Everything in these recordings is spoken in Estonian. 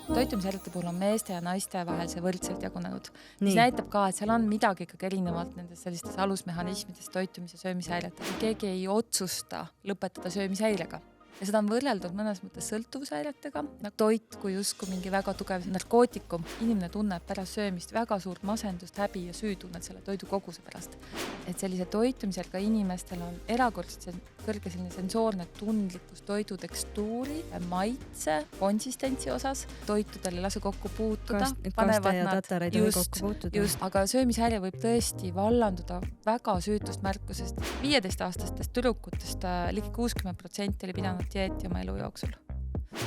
Toitumishäirete puhul on meeste ja naiste vahel see võrdselt jagunenud, mis Nii. näitab ka, et seal on midagi ikkagi erinevalt nendes sellistes alusmehhanismides toitumise söömishäirete. Keegi ei otsusta lõpetada söömishäirega. Ja seda on võrreldud mõnes mõttes sõltuvushäiretega. Toit kui justkui mingi väga tugev narkootikum. Inimene tunneb pärast söömist väga suurt masendust, häbi ja süütunnet selle toidu koguse pärast. Et sellise toitumisel ka inimestel on erakordselt kõrge selline sensoorne tundlikkus toidu tekstuuri, maitse, konsistentsi osas. Toitudel ei lase kokku puutuda. Kaste ja tatar ei tohi kokku puutuda. Just, aga söömishäire võib tõesti vallanduda väga süütust märkusest. 15-aastastest tüdrukutest ligi 60% oli pidanud dieeti oma elu jooksul.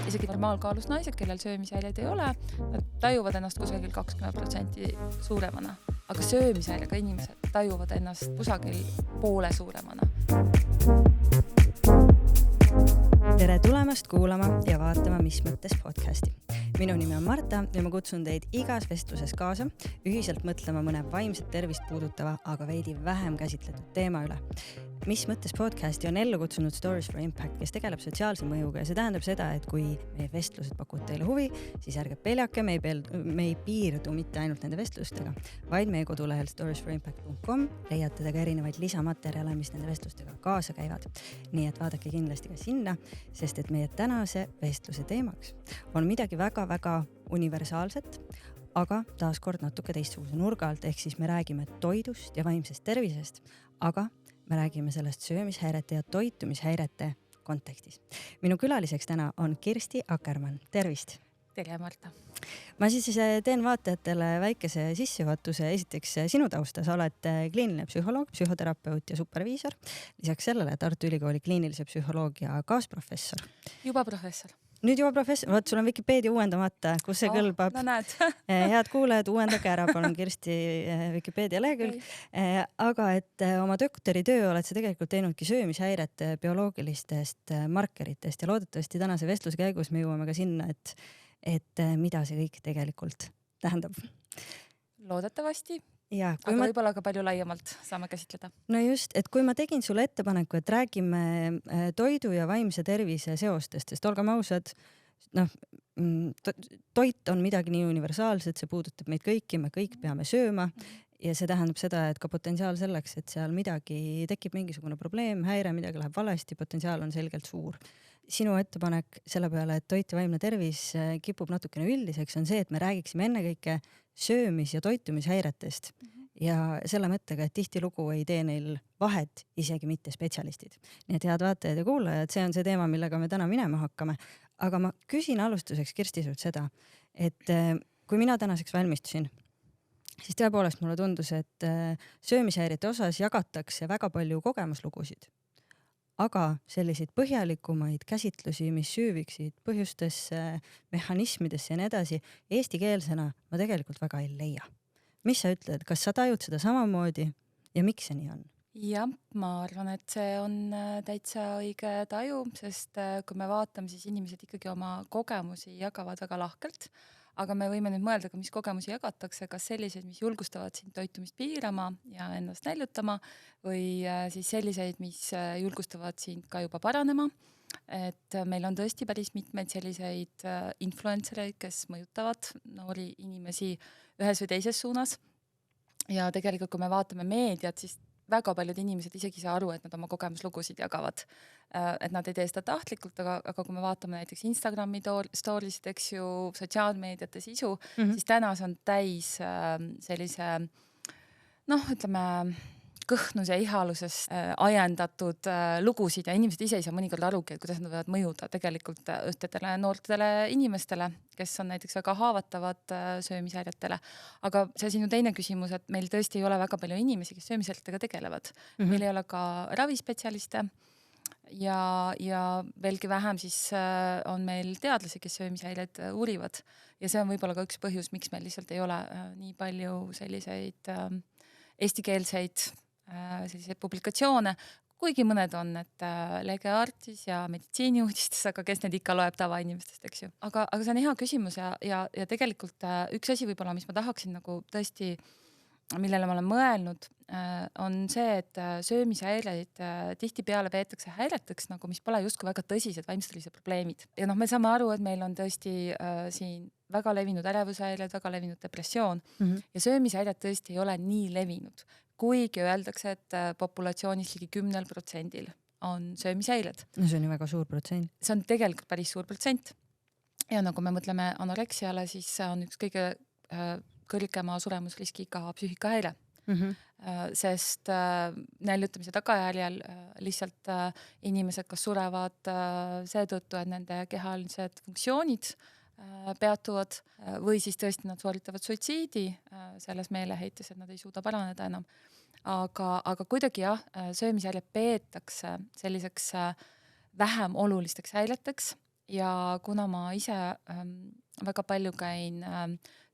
Isegi normaalkaalus naised, kellel söömishäireid ei ole, nad tajuvad ennast kusagil 20% suuremana. Aga söömishäirega inimesed tajuvad ennast kusagil poole suuremana. Tere tulemast kuulama ja vaatama Mis mõttes podcasti. Minu nimi on Marta ja ma kutsun teid igas vestluses kaasa ühiselt mõtlema mõne vaimset tervist puudutava, aga veidi vähem käsitletud teema üle. Mis mõttes podcasti on ellu kutsunud Stories for Impact, kes tegeleb sotsiaalse mõjuga ja see tähendab seda, et kui meie vestlused pakuvad teile huvi, siis ärge peljake, me ei piirdu mitte ainult nende vestlustega, vaid meie kodulehel storiesforimpact.com leiate te ka erinevaid lisamaterjale, mis nende vestlustega kaasa käivad. Nii et vaadake kindlasti ka sinna, sest et meie tänase vestluse teemaks on midagi väga-väga universaalset, aga taaskord natuke teistsuguse nurga alt, ehk siis me räägime toidust ja vaimsest tervisest, aga me räägime sellest söömishäirete ja toitumishäirete kontekstis. Minu külaliseks täna on Kirsti Akkermann. Tervist! Tere, Marta! Ma siis teen vaatajatele väikese sissejuhatuse. Esiteks sinu tausta. Sa oled kliiniline psühholoog, psühhoterapeut ja superviisor. Lisaks sellele Tartu Ülikooli kliinilise psühholoogia kaasprofessor. Juba professor. Nüüd juba professor, vaat sul on Wikipedia uuendamata, kus see kõlbab. No näed. Head kuulajad, uuendage ära, palun Kirsti Wikipedia lehekülg. Aga et oma doktoritöö oled sa tegelikult teinudki söömishäirete bioloogilistest markeritest ja loodetavasti tänase vestluse käigus me jõuame ka sinna, et mida see kõik tegelikult tähendab. Loodetavasti. Ja, aga võib-olla ka palju laiemalt saame käsitleda. No just, et kui ma tegin sulle ettepaneku, et räägime toidu ja vaimse tervise seostest, sest olgem ausad, toit on midagi nii universaalset, see puudutab meid kõiki, me kõik peame sööma ja see tähendab seda, et ka potentsiaal selleks, et seal midagi tekib mingisugune probleem, häire, midagi läheb valesti, potentsiaal on selgelt suur. Sinu ettepanek selle peale, et toit ja vaimne tervis kipub natukene üldiseks, on see, et me räägiksime ennekõike söömis- ja toitumishäiretest ja selle mõttega, et tihtilugu ei tee neil vahet isegi mitte spetsialistid. Nii et head vaatajad ja kuulajad, see on see teema, millega me täna minema hakkame. Aga ma küsin alustuseks Kirsti sult seda, et kui mina tänaseks valmistusin, siis tõepoolest mulle tundus, et söömishäirete osas jagatakse väga palju kogemuslugusid. Aga selliseid põhjalikumaid käsitlusi, mis süüviksid põhjustesse, mehhanismidesse ja nii edasi, eestikeelsena ma tegelikult väga ei leia. Mis sa ütled, kas sa tajud seda samamoodi ja miks see nii on? Ja, ma arvan, et see on täitsa õige taju, sest kui me vaatame, siis inimesed ikkagi oma kogemusi jagavad väga lahkelt. Aga me võime nüüd mõelda, mis kogemusi jagatakse, kas selliseid, mis julgustavad sind toitumist piirama ja ennast näljutama või siis selliseid, mis julgustavad sind ka juba paranema. Et meil on tõesti päris mitmeid selliseid influencereid, kes mõjutavad noori inimesi ühes või teises suunas. Ja tegelikult, kui me vaatame meediat, siis väga paljud inimesed isegi saa aru, et nad oma kogemuslugusid jagavad. Et nad ei tee seda tahtlikult, aga kui me vaatame näiteks Instagrami storiesid, eks ju, sotsiaalmeediate sisu, siis täna see on täis sellise, ütleme, kõhnus ja ihaluses ajendatud lugusid ja inimesed ise ei saa mõnikord arugi, et kuidas nad võivad mõjuda tegelikult ühtedele noortele inimestele, kes on näiteks väga haavatavad söömishäiretele. Aga see sinu teine küsimus, et meil tõesti ei ole väga palju inimesi, kes söömishäiretega tegelevad. Meil ei ole ka ravispetsialiste ja veelgi vähem siis on meil teadlasi, kes söömishäired uurivad. Ja see on võib-olla ka üks põhjus, miks meil lihtsalt ei ole nii palju selliseid eestikeelseid selliseid publikatsioone, kuigi mõned on, et Lege Artis ja meditsiiniuudistes, aga kes need ikka loeb tavainimestest, eks ju. Aga see on hea küsimus ja tegelikult üks asi võib-olla, mis ma tahaksin nagu tõesti millele ma olen mõelnud, on see, et söömishäireid tihtipeale peetakse häireteks, nagu mis pole justkui väga tõsised vaimse tervise probleemid. Ja me saame aru, et meil on tõesti siin väga levinud ärevushäired, väga levinud depressioon ja söömishäired tõesti ei ole nii levinud, kuigi öeldakse, et populatsioonis ligi 10% on söömishäired. No see on ju väga suur protsent. See on tegelikult päris suur protsent. Ja nagu me mõtleme anoreksiale, siis see on üks kõige kõrgema suremusriskiga psüühikahäire. Sest näljutamise tagajärjel lihtsalt inimesed kas surevad seetõttu, et nende kehalised funktsioonid peatuvad või siis tõesti nad sooritavad suitsiidi selles meeleheites, et nad ei suuda paraneda enam. Aga kuidagi jah, söömishäired peetakse selliseks vähem olulisteks häireteks ja kuna ma ise väga palju käin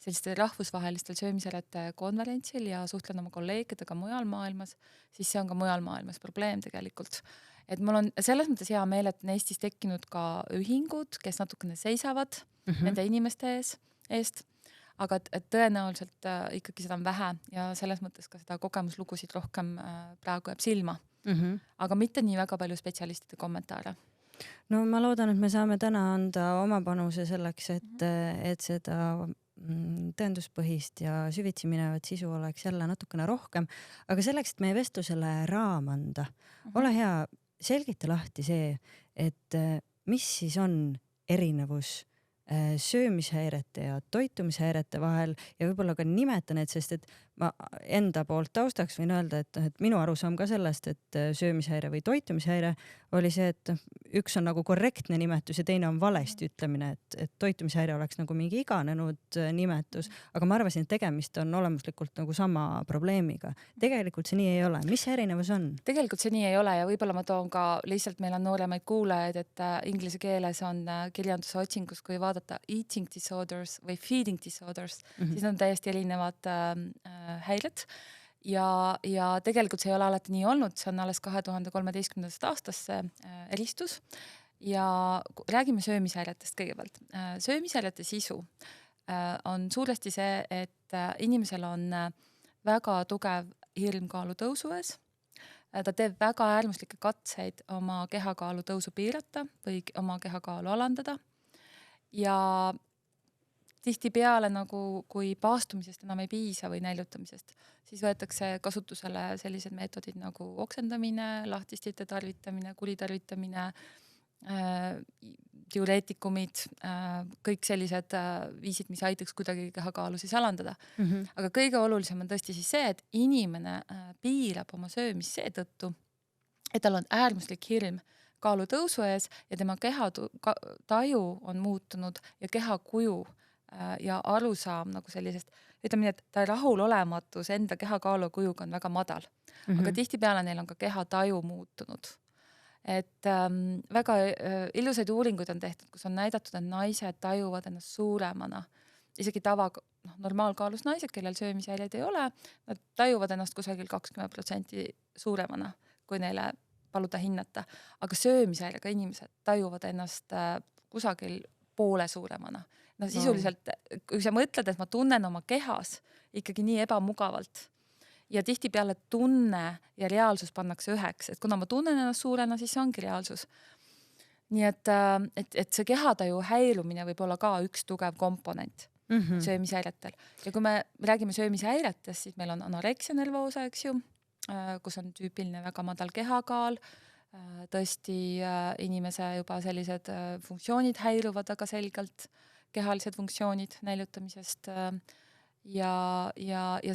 sellistel rahvusvahelistel söömishäirete konverentsil ja suhtlen oma kolleegidega mujal maailmas, siis see on ka mujal maailmas probleem tegelikult. Et mul on selles mõttes hea meel, et on Eestis tekkinud ka ühingud, kes natukene seisavad nende inimeste eest, aga et tõenäoliselt ikkagi seda on vähe ja selles mõttes ka seda kogemuslugusid rohkem praegu jääb silma. Aga mitte nii väga palju spetsialistide kommentaare. No ma loodan, et me saame täna anda oma panuse selleks, et seda tõenduspõhist ja süvitsi minevat sisu oleks jälle natukene rohkem, aga selleks, et meie vestlusele raam anda, ole hea, selgita lahti see, et mis siis on erinevus söömishäirete ja toitumishäirete vahel ja võib-olla ka nimeta need, sest et ma enda poolt taustaks võin öelda, et minu arusaam ka sellest, et söömishäire või toitumishäire oli see, et üks on nagu korrektne nimetus ja teine on valesti ütlemine, et toitumishäire oleks nagu mingi iganenud nimetus, aga ma arvasin, et tegemist on olemuslikult nagu sama probleemiga. Tegelikult see nii ei ole. Mis see erinevus on? Tegelikult see nii ei ole ja võib-olla ma toon ka lihtsalt, meil on nooremaid kuulajaid, et inglise keeles on kirjanduse otsingus, kui vaadata eating disorders või feeding disorders, siis on täiesti erinevad häired ja tegelikult see ei ole alati nii olnud, see on alles 2013. aastasse eristus ja räägime söömishäiretest kõigepealt. Söömishäirete sisu on suuresti see, et inimesel on väga tugev hirm kaalu tõusu ees, ta teeb väga äärmuslikke katseid oma kehakaalu tõusu piirata või oma kehakaalu alandada ja tihtipeale nagu, kui paastumisest enam ei piisa või näljutamisest, siis võetakse kasutusele sellised meetodid nagu oksendamine, lahtistite tarvitamine, kuritarvitamine, diureetikumid, kõik sellised viisid, mis aitaks kuidagi kehakaalu siis alandada. Aga kõige olulisem on tõesti siis see, et inimene piirab oma söömist seetõttu, et tal on äärmuslik hirm kaalu tõusu ees ja tema kehataju on muutunud ja kehakuju ja arusaam nagu sellisest, ütleme nii, et ta rahulolematus enda kehakaalu kujuga on väga madal. Aga tihtipeale neil on ka kehataju muutunud. Et väga ilusaid uuringuid on tehtud, kus on näidatud, et naised tajuvad ennast suuremana. Isegi normaalkaalus naised, kellel söömishäireid ei ole, nad tajuvad ennast kusagil 20% suuremana, kui neile paluda hinnata. Aga söömishäirega inimesed tajuvad ennast kusagil poole suuremana. No sisuliselt, kui sa mõtled, et ma tunnen oma kehas ikkagi nii ebamugavalt ja tihtipeale tunne ja reaalsus pannakse üheks, et kuna ma tunnen ennast suurena, siis see ongi reaalsus. Nii et see kehataju häirumine võib olla ka üks tugev komponent söömishäiretel. Ja kui me räägime söömishäiretest, siis meil on anoreksia nervoosa, eks ju, kus on tüüpiline väga madal kehakaal, tõesti inimese juba sellised funktsioonid häiruvad väga selgelt, kehalised funktsioonid näljutamisest ja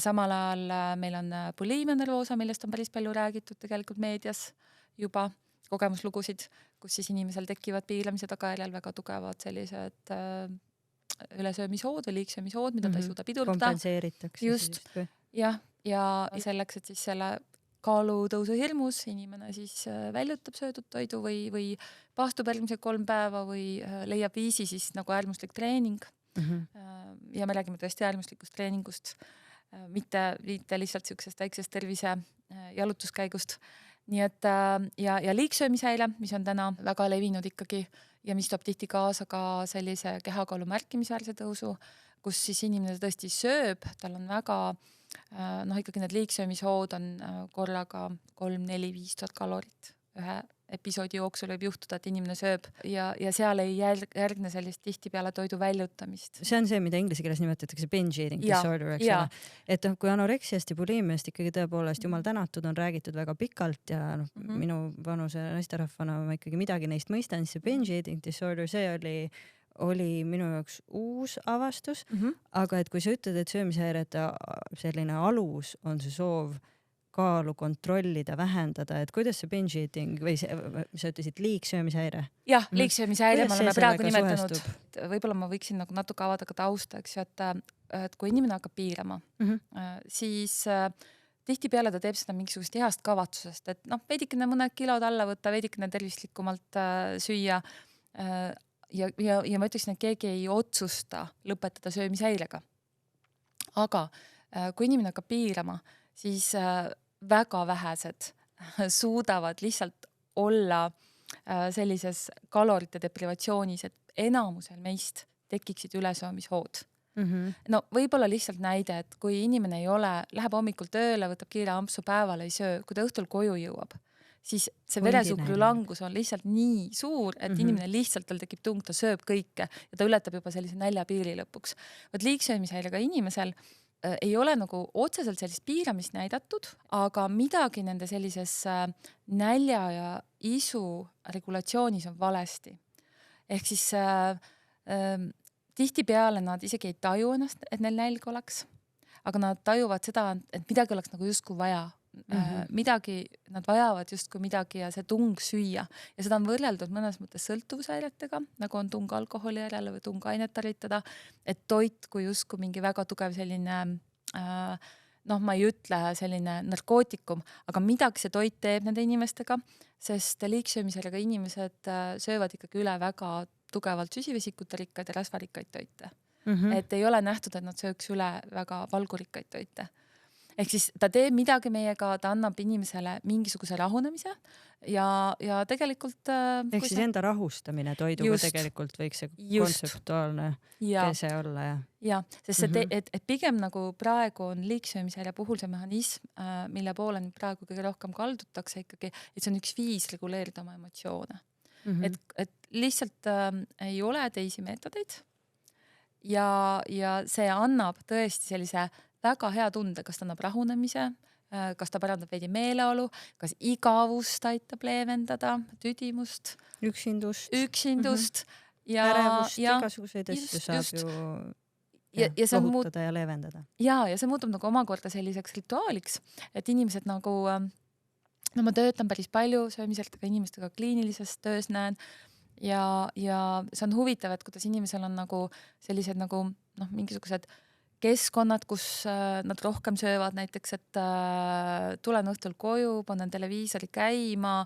samal ajal meil on bulimia nervoosa, millest on päris palju räägitud tegelikult meedias juba kogemuslugusid, kus siis inimesel tekivad piiramise tagajärjel väga tugevad sellised ülesöömishood või liigsöömishood, mida ta ei suuda pidurdada. Kompenseeritakse. Just, ja selleks, et siis selle kaalu tõusu hirmus inimene siis väljutab söödud toidu või paastub järgmised 3 päeva või leiab viisi siis nagu äärmuslik treening. Ja me räägime tõesti äärmuslikust treeningust, mitte lihtsalt sellisest väiksest tervise jalutuskäigust. Nii et ja liigsöömishäire, mis on täna väga levinud ikkagi ja mis toob tihti kaasa ka sellise kehakaalu märkimisväärse tõusu, kus siis inimene tõesti sööb, tal on väga noh, ikkagi need liigsöömishood on korraga 3-4-5 tuhat kalorit ühe episoodi jooksul võib juhtuda, et inimene sööb ja seal ei järgne sellist tihtipeale toidu väljutamist. See on see, mida inglise keeles nimetatakse binge eating disorder, eks ole. Et kui anoreksiast ja buliimiast ikkagi tõepoolest jumal tänatud on räägitud väga pikalt ja minu vanuse naisterahvana ma ikkagi midagi neist mõistan, siis see binge eating disorder, see oli minu jaoks uus avastus, aga et kui sa ütled, et söömishäirete selline alus on see soov kaalu kontrollida, vähendada, et kuidas see binge eating või sa ütlesid liigsöömishäire? Jah, liigsöömishäire me oleme praegu nimetanud. Võib-olla ma võiksin nagu natuke avada ka tausta, eks ju, et kui inimene hakkab piirama, siis tihtipeale ta teeb seda mingisugust heast kavatsusest, et veidikene mõned kilod alla võtta, veidikene tervislikumalt süüa ja ma ütleksin, et keegi ei otsusta lõpetada söömishäirega. Aga kui inimene hakkab piirama, siis väga vähesed suudavad lihtsalt olla sellises kalorite deprivatsioonis, et enamusel meist tekiksid ülesöömishood. No võib-olla lihtsalt näide, et kui inimene ei ole, läheb hommikul tööle, võtab kiire ampsu päeval, ei söö, kui ta õhtul koju jõuab, siis see veresuhkru langus on lihtsalt nii suur, et inimene lihtsalt tal tekib tung, ta sööb kõike ja ta ületab juba sellise näljapiiri lõpuks. Võt liigsöömishäirega inimesel ei ole nagu otseselt sellist piiramist näidatud, aga midagi nende sellises nälja ja isu regulatsioonis on valesti. Ehk siis tihtipeale nad isegi ei taju ennast, et neil nälg oleks, aga nad tajuvad seda, et midagi oleks nagu justkui vaja. Midagi, nad vajavad justkui midagi ja see tung süüa. Ja seda on võrreldud mõnes mõttes sõltuvushäiretega, nagu on tung alkoholi järele või tung ainet tarvitada, et toit kui justkui mingi väga tugev selline, ma ei ütle selline narkootikum, aga midagi see toit teeb nende inimestega, sest liigsöömisega inimesed söövad ikkagi üle väga tugevalt süsivesikute rikkaid ja rasvarikkaid toite. Et ei ole nähtud, et nad sööks üle väga valgurikkaid toite. Ehk siis ta teeb midagi meiega, ta annab inimesele mingisuguse rahunemise ja tegelikult... Ehk siis enda rahustamine toiduga tegelikult võiks see kontseptuaalne kese olla. Ja, sest et pigem nagu praegu on liigsöömishäire puhul see mehhanism, mille poole praegu kõige rohkem kaldutakse ikkagi, et see on üks viis reguleerida oma emotsioone. Et lihtsalt ei ole teisi meetodeid ja see annab tõesti sellise väga hea tunde, kas ta annab rahunemise, kas ta parandab veidi meeleolu, kas igavust aitab leevendada, tüdimust, üksindust ja ärevust, igasuguseid asju saab ju lohutada ja leevendada. Ja see muutub nagu omakorda selliseks rituaaliks, et inimesed nagu, ma töötan päris palju söömiseltega inimestega kliinilises töös näen ja see on huvitav, et kuidas inimesel on nagu sellised nagu mingisugused keskkonnad, kus nad rohkem söövad, näiteks, et tulen õhtul koju, panen televiisori käima,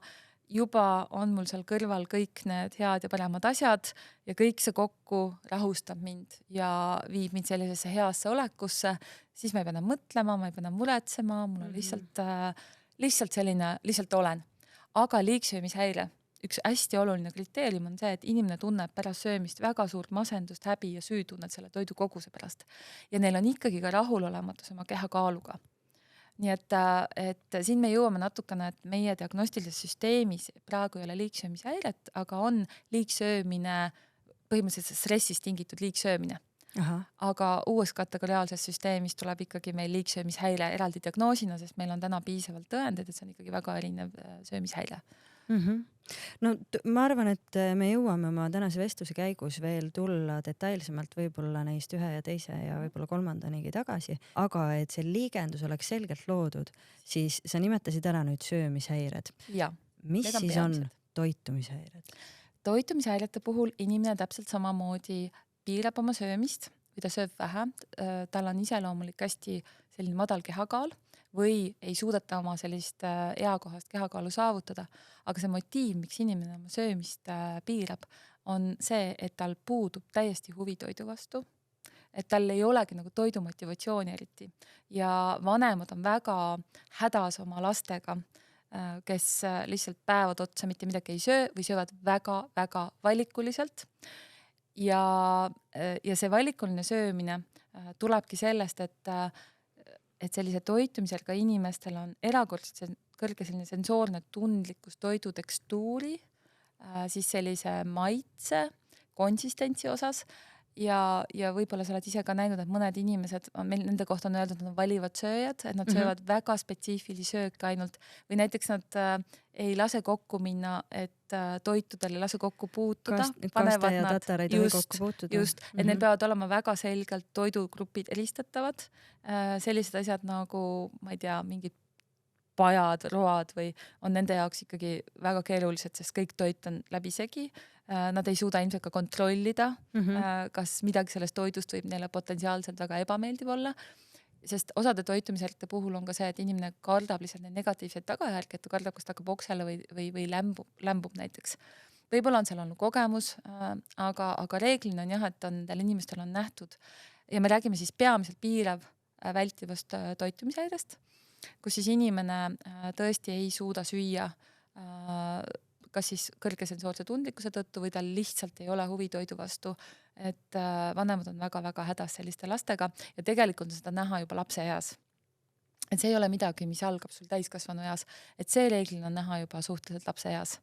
juba on mul seal kõrval kõik need head ja paremad asjad ja kõik see kokku rahustab mind ja viib mind sellisesse heasse olekusse, siis ma ei pea enam mõtlema, ma ei pea enam muretsema, mul on lihtsalt selline, lihtsalt olen. Aga liigsöömishäire, üks hästi oluline kriteerium on see, et inimene tunneb pärast söömist väga suurt masendust, häbi ja süütunnet selle toidu koguse pärast. Ja neil on ikkagi ka rahulolematus oma kehakaaluga. Nii et siin me jõuame natukene, et meie diagnostilises süsteemis praegu ei ole liigsöömishäiret, aga on liigsöömine, põhimõtteliselt stressist tingitud liigsöömine. Aga uues kategoriaalses süsteemis tuleb ikkagi meil liigsöömishäire eraldi diagnoosina, sest meil on täna piisavalt tõendeid, et see on ikkagi väga erinev söömishäire. No ma arvan, et me jõuame oma tänase vestluse käigus veel tulla detailsemalt võib-olla neist ühe ja teise ja võib-olla kolmandanigi tagasi, aga et see liigendus oleks selgelt loodud, siis sa nimetasid ära nüüd söömishäired. Mis siis on toitumishäired? Toitumishäirete puhul inimene täpselt samamoodi piirab oma söömist või ta sööb vähe, tal on iseloomulik hästi selline madal kehakaal või ei suudeta oma sellist eakohast kehakaalu saavutada. Aga see motiiv, miks inimene oma söömist piirab, on see, et tal puudub täiesti huvi toidu vastu, et tal ei olegi nagu toidumotivatsiooni eriti. Ja vanemad on väga hädas oma lastega, kes lihtsalt päevad otsa mitte midagi ei söö või söövad väga valikuliselt. Ja see valikuline söömine tulebki sellest, et et sellise toitumisel ka inimestel on erakordselt kõrge selline sensoorne tundlikkus toidu tekstuuri, siis sellise maitse, konsistentsi osas ja võib-olla sa oled ise ka näinud, et mõned inimesed, meil nende kohta on öeldud, et nad on valivad sööjad, et nad söövad väga spetsiifilisi sööke ainult või näiteks nad ei lase kokku minna, et toitudel ei lase kokku puutuda. Kaste ja tatar ei tohi kokku puutuda. Just, et need peavad olema väga selgelt toidugrupid eristatavad. Sellised asjad nagu, ma ei tea, mingid pajad, road või on nende jaoks ikkagi väga keerulised, sest kõik toit on läbisegi. Nad ei suuda ilmselt ka kontrollida, kas midagi sellest toidust võib neile potentsiaalselt väga ebameeldiv olla, sest osade toitumiselt puhul on ka see, et inimene kardab lihtsalt neid negatiivseid tagajärgi, et ta kardab, kas ta hakkab oksele või lämbub näiteks. Võib-olla on seal olnud kogemus, aga reeglina on jah, et nendel inimestel on nähtud ja me räägime siis peamiselt piirav vältivast toitumishairest, kus siis inimene tõesti ei suuda süüa kas siis kõrge sensoorse tundlikkuse tõttu või tal lihtsalt ei ole huvi toidu vastu, et vanemad on väga-väga hädas selliste lastega ja tegelikult on seda näha juba lapse eas. Et see ei ole midagi, mis algab sul täiskasvanu eas, et see reeglina on näha juba suhteliselt lapse eas.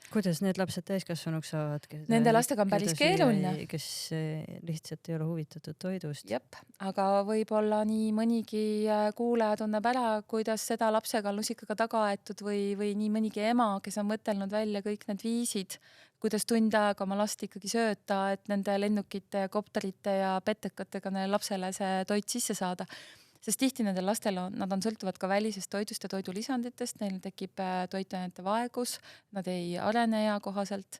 Kuidas need lapsed täiskasvanuks saavad? Nende lastega on päris keeruline. Kes lihtsalt ei ole huvitatud toidust. Jep, aga võib-olla nii mõnigi kuulaja tunneb ära, kuidas seda lapsega on lusikaga taga aetud või nii mõnigi ema, kes on mõtelnud välja kõik need viisid, kuidas tund aega oma last ikkagi sööta, et nende lennukite, kopterite ja petekatega neile lapsele see toit sisse saada. Sest tihti nendel lastel nad on sõltuvad ka välisest toidust ja toidulisanditest, neil tekib toitainete vaegus, nad ei arene ea kohaselt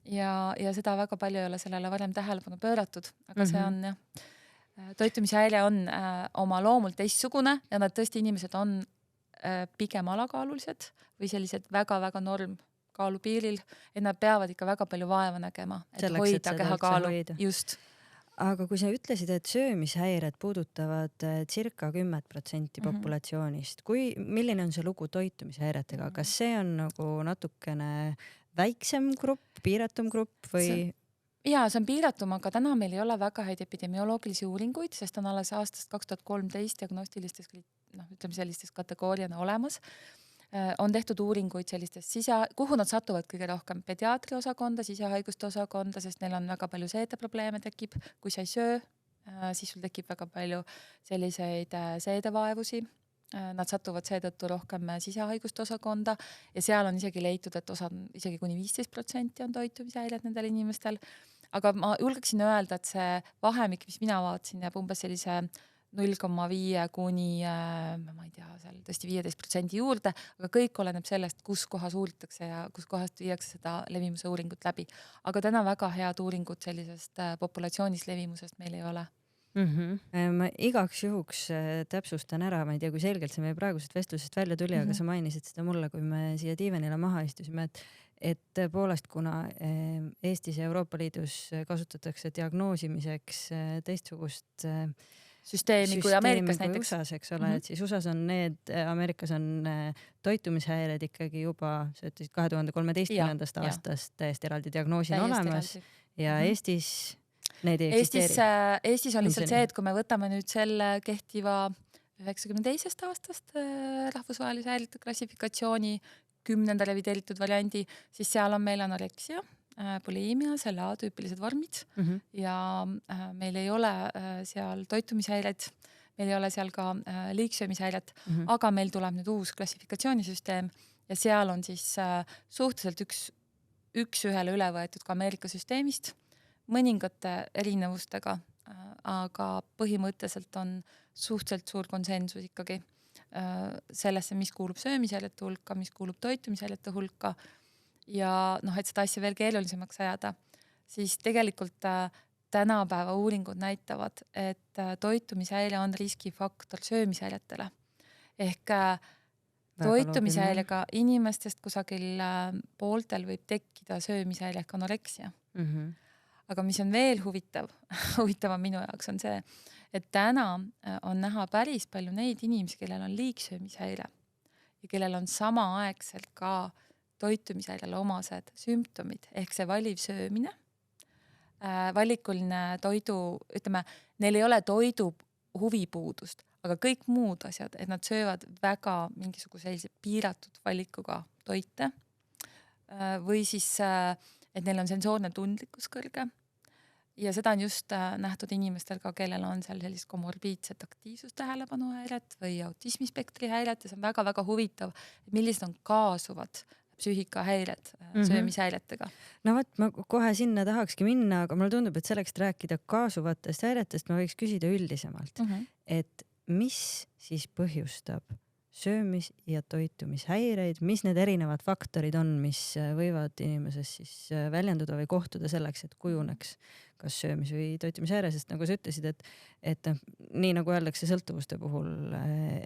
ja seda väga palju ei ole sellele varem tähelepanu pööratud, aga see on jah, toitumishäire on oma loomult teistsugune ja nad tõesti inimesed on pigem alakaalulised või sellised väga-väga normkaalu piiril, et nad peavad ikka väga palju vaeva nägema, et selleks, hoida kehakaalu. Just. Aga kui sa ütlesid, et söömishäired puudutavad circa 10% populatsioonist, milline on see lugu toitumishäiretega? Kas see on nagu natukene väiksem grupp, piiratum grupp või? Jaa, see on piiratum, aga täna meil ei ole väga häid epidemioloogilisi uuringuid, sest on alles aastast 2013 diagnostilistes, ütleme sellistes kategooriana olemas. On tehtud uuringuid sellistest kuhu nad satuvad kõige rohkem pediaatri osakonda, sisehaiguste osakonda, sest neil on väga palju seedeprobleeme tekib, kui sa ei söö, siis sul tekib väga palju selliseid seedevaevusi. Nad satuvad seetõttu rohkem sisehaiguste osakonda ja seal on isegi leitud, et isegi kuni 15% on toitumishäired nendel inimestel. Aga ma julgeksin öelda, et see vahemik, mis mina vaatasin, jääb umbes sellise 0,5 kuni, ma ei tea, seal tõesti 15% juurde, aga kõik oleneb sellest, kus kohas uuritakse ja kus kohast viiakse seda levimuse uuringut läbi. Aga täna väga head uuringut sellisest populatsioonis levimusest meil ei ole. Ma igaks juhuks täpsustan ära, ma ei tea, kui selgelt see meie praegusest vestlusest välja tuli, aga sa mainisid seda mulle, kui me siia diivanile maha istusime, et tõepoolest, kuna Eestis ja Euroopa Liidus kasutatakse diagnoosimiseks teistsugust süsteemi kui Ameerikas näiteks. USA-s, eks ole, et siis USA-s on Ameerikas on toitumishäired ikkagi juba 2013. aastast täiesti eraldi diagnoos on olemas ja Eestis need ei eksisteeri. Eestis on lihtsalt see, et kui me võtame nüüd selle kehtiva 92. aastast rahvusvahelise häirete klassifikatsiooni 10. revideeritud variandi, siis seal on meil anoreksia, bulimia, selle atüüpilised vormid ja meil ei ole seal toitumishäired, meil ei ole seal ka liigsöömishäiret, aga meil tuleb nüüd uus klassifikatsioonisüsteem ja seal on siis suhteliselt üks ühele üle võetud ka Ameerika süsteemist, mõningate erinevustega, aga põhimõtteliselt on suhteliselt suur konsensus ikkagi sellesse, mis kuulub söömishäirete hulka, mis kuulub toitumishäirete hulka ja et seda asja veel keerulisemaks ajada, siis tegelikult tänapäeva uuringud näitavad, et toitumishäire on riskifaktor söömishäiretele. Ehk toitumishäirega inimestest kusagil pooltel võib tekkida söömishäire ehk anoreksia. Aga mis on veel huvitavam minu jaoks on see, et täna on näha päris palju neid inimesi, kellel on liigsöömishäire ja kellel on samaaegselt ka toitumishäirele omased sümptomid ehk see valiv söömine, valikuline toidu, ütleme, neil ei ole toidu huvipuudust, aga kõik muud asjad, et nad söövad väga mingisuguse piiratud valikuga toite või siis, et neil on sensoorne tundlikkus kõrge. Ja seda on just nähtud inimestel ka, kellel on seal sellist komorbiidset aktiivsustähelepanuhäiret või autismispektri häiret ja see on väga-väga huvitav, millised on kaasuvad psüühikahäired söömishäiretega. No vot, ma kohe sinna tahakski minna, aga mulle tundub, et selleks, et rääkida kaasuvatest häiretest, ma võiks küsida üldisemalt, et mis siis põhjustab söömis- ja toitumishäireid, mis need erinevad faktorid on, mis võivad inimeses siis väljenduda või kohtuda selleks, et kujuneks kas söömis- või toitumishäire, sest nagu sa ütlesid, et nii nagu öeldakse sõltuvuste puhul,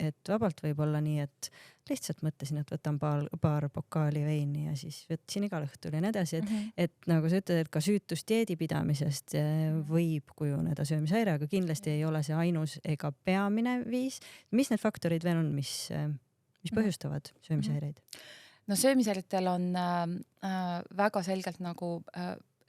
et vabalt võib olla nii, et lihtsalt mõtlesin, et võtan paar pokaali veini ja siis võtsin igal õhtul ja nii edasi, et nagu sa ütled, et ka süütust dieedipidamisest võib kujuneda söömishäire, aga kindlasti ei ole see ainus ega peamine viis. Mis need faktorid veel on, mis põhjustavad söömishäireid? No söömishäiritel on väga selgelt nagu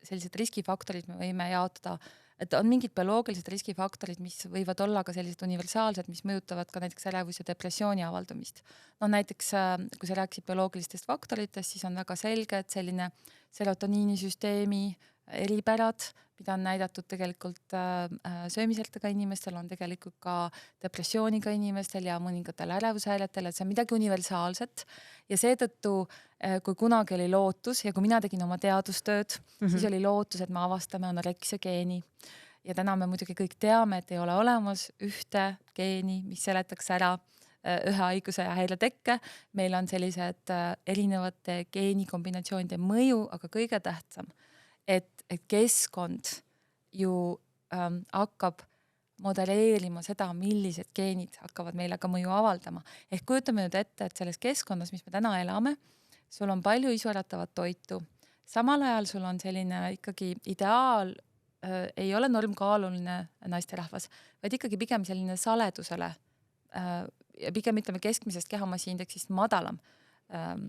sellised riskifaktorid me võime jaotada, et on mingid bioloogilised riskifaktorid, mis võivad olla ka sellised universaalsed, mis mõjutavad ka näiteks ärevus- ja depressiooni avaldumist. No näiteks, kui sa rääkisid bioloogilistest faktoritest, siis on väga selge, et selline serotoniinisüsteemi eripärad, mida on näidatud tegelikult söömishäiretega inimestel, on tegelikult ka depressiooniga inimestel ja mõningatel ärevushäiretel, et see on midagi universaalset ja seetõttu, kui kunagi oli lootus ja kui mina tegin oma teadustööd, siis oli lootus, et me avastame anoreksia geeni. Ja täna me muidugi kõik teame, et ei ole olemas ühte geeni, mis seletaks ära ühe haiguse ja häire tekke. Meil on sellised erinevate geenikombinatsioonide mõju, aga kõige tähtsam, et keskkond ju hakkab modelleerima seda, millised geenid hakkavad meile ka mõju avaldama. Ehk kujutame nüüd ette, et selles keskkonnas, mis me täna elame, sul on palju isoäratavat toitu. Samal ajal sul on selline ikkagi ideaal, ei ole normkaaluline naisterahvas, vaid ikkagi pigem selline saledusele ja pigem ütleme keskmisest kehamassiindeksist madalam.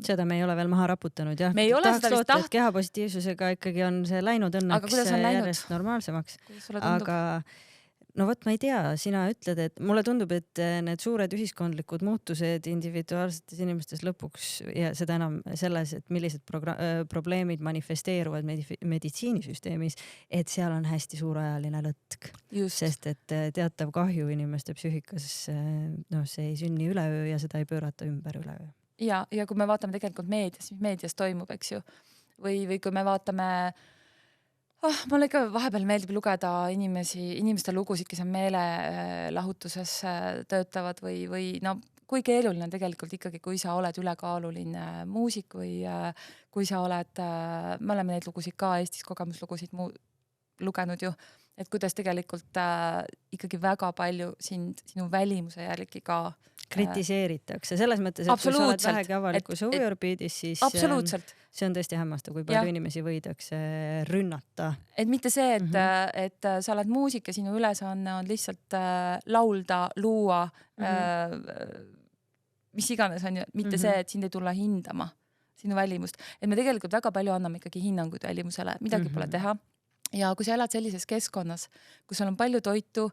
Seda me ei ole veel maha raputanud, jah. Me ei ole seda vist et kehapositiivsusega ikkagi on see läinud õnneks järjest normaalsemaks. Aga no vot, ma ei tea, sina ütled, et mulle tundub, et need suured ühiskondlikud muutused individuaalsetes inimestes lõpuks ja seda enam selles, et millised probleemid manifesteeruvad meditsiinisüsteemis, et seal on hästi suurajaline lõtk. Sest et teatav kahju inimeste psüühikas, see ei sünni üleöö ja seda ei pöörata ümber üleöö. Ja kui me vaatame tegelikult meedias, mis meedias toimub, eks ju, või kui me vaatame mulle ikka vahepeal meeldib lugeda inimeste lugusid, kes on meelelahutuses töötavad või kui keeruline on tegelikult ikkagi, kui sa oled ülekaaluline muusik või kui sa oled, me oleme neid lugusid ka Eestis kogemuslugusid lugenud ju, et kuidas tegelikult ikkagi väga palju sinu välimuse järgi ka kritiseeritakse, selles mõttes, et kui sa oled vähegi avalikus huviorbiidis, siis see on tõesti hämmastav, kui palju inimesi võidakse rünnata. Et mitte see, et sa oled muusik ja sinu ülesanne on lihtsalt laulda, luua, mis iganes on ju, mitte see, et sind ei tulla hindama, sinu välimust. Et me tegelikult väga palju anname ikkagi hinnanguid välimusele, midagi pole teha. Ja kui sa elad sellises keskkonnas, kus sul on palju toitu,